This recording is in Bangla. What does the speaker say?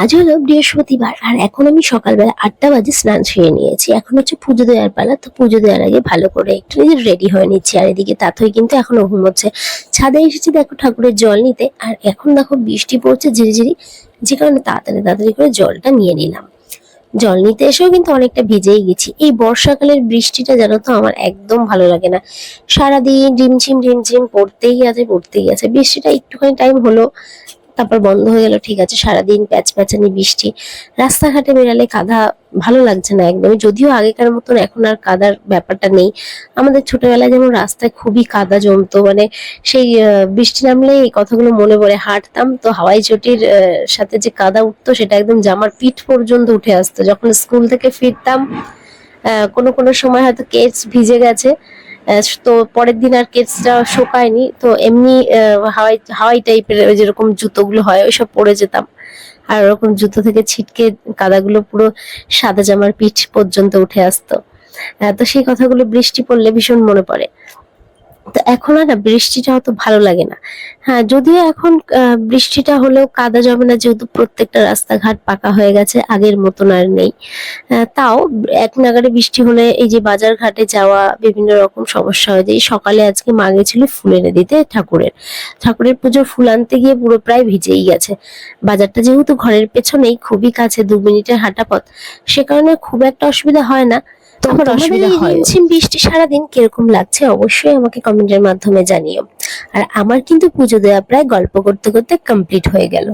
আজ হলো বৃহস্পতিবার আর এখন আমি সকালবেলা 8টা বাজে স্নান সেরে নিয়েছি। এখন হচ্ছে পুজো দেওয়ার পালা। তো পুজো দেওয়ার আগে ভালো করে একটু রেডি হয়ে নিচ্ছি। আর এদিকে তাথই কিন্তু এখনো ঘুমোচ্ছে। ছাদে এসেছি দেখো ঠাকুরের জল নিতে, আর এখন দেখো বৃষ্টি পড়ছে ঝিরিঝিরি, যে কারণে তাড়াতাড়ি তাড়াতাড়ি করে জলটা নিয়ে নিলাম। জল নিতে এসেও কিন্তু অনেকটা ভিজেই গেছি। এই বর্ষাকালের বৃষ্টিটা জানো তো আমার একদম ভালো লাগে না। সারাদিন রিমঝিম পড়তেই আছে। বৃষ্টিটা একটুখানি টাইম হলো, তারপর বন্ধ হয়ে গেল, ঠিক আছে। সারাদিন প্যাচপ্যাচানি বৃষ্টি, রাস্তাঘাটে বেরালে কাদা, ভালো লাগছে না একদমই। যদিও আগেকার মতন এখন আর কাদার ব্যাপারটা নেই। আমাদের ছোটবেলায় যেমন রাস্তায় খুবই কাদা জমতো, মানে সেই বৃষ্টি নামলে এই কথাগুলো মনে পড়ে। হাঁটতাম তো হাওয়াই চটির সাথে যে কাদা উঠতো সেটা একদম জামার পিঠ পর্যন্ত উঠে আসতো। যখন স্কুল থেকে ফিরতাম, কোনো কোনো সময় হয়তো কেস ভিজে গেছে, তো পরের দিন আর কেসটা শুকায়নি, তো এমনি হাওয়াই হাওয়াই টাইপের যেরকম জুতোগুলো হয় ওইসব পরে যেতাম। আর ওরকম জুতো থেকে ছিটকে কাদাগুলো পুরো সাদা জামার পিঠ পর্যন্ত উঠে আসতো। তো সেই কথাগুলো বৃষ্টি পড়লে ভীষণ মনে পড়ে। তো এখন আর না বৃষ্টিটা অত ভালো লাগে না। হ্যাঁ, যদিও এখন বৃষ্টিটা হলেও কাদা জমে না, যেহেতু প্রত্যেকটা রাস্তাঘাট পাকা হয়ে গেছে, আগের মতন আর নেই। তাও এক নাগাড়ে বৃষ্টি হলে এই যে বাজার ঘাটে যাওয়া বিভিন্ন রকম সমস্যা হয়। যে এই সকালে আজকে মা গেছিল ফুল এনে দিতে ঠাকুরের পুজোর ফুল আনতে গিয়ে পুরো প্রায় ভিজেই গেছে। বাজারটা যেহেতু ঘরের পেছনেই, খুবই কাছে, 2 মিনিটের হাঁটা পথ, সে কারণে খুব একটা অসুবিধা হয় না। তো আবার তোমাদের অসুবিধা এই হয়। রিমঝিম বৃষ্টি সারাদিন কিরকম লাগছে অবশ্যই আমাকে কমেন্টের মাধ্যমে জানিও। আর আমার কিন্তু পুজো দেওয়া প্রায় গল্প করতে করতে কমপ্লিট হয়ে গেল।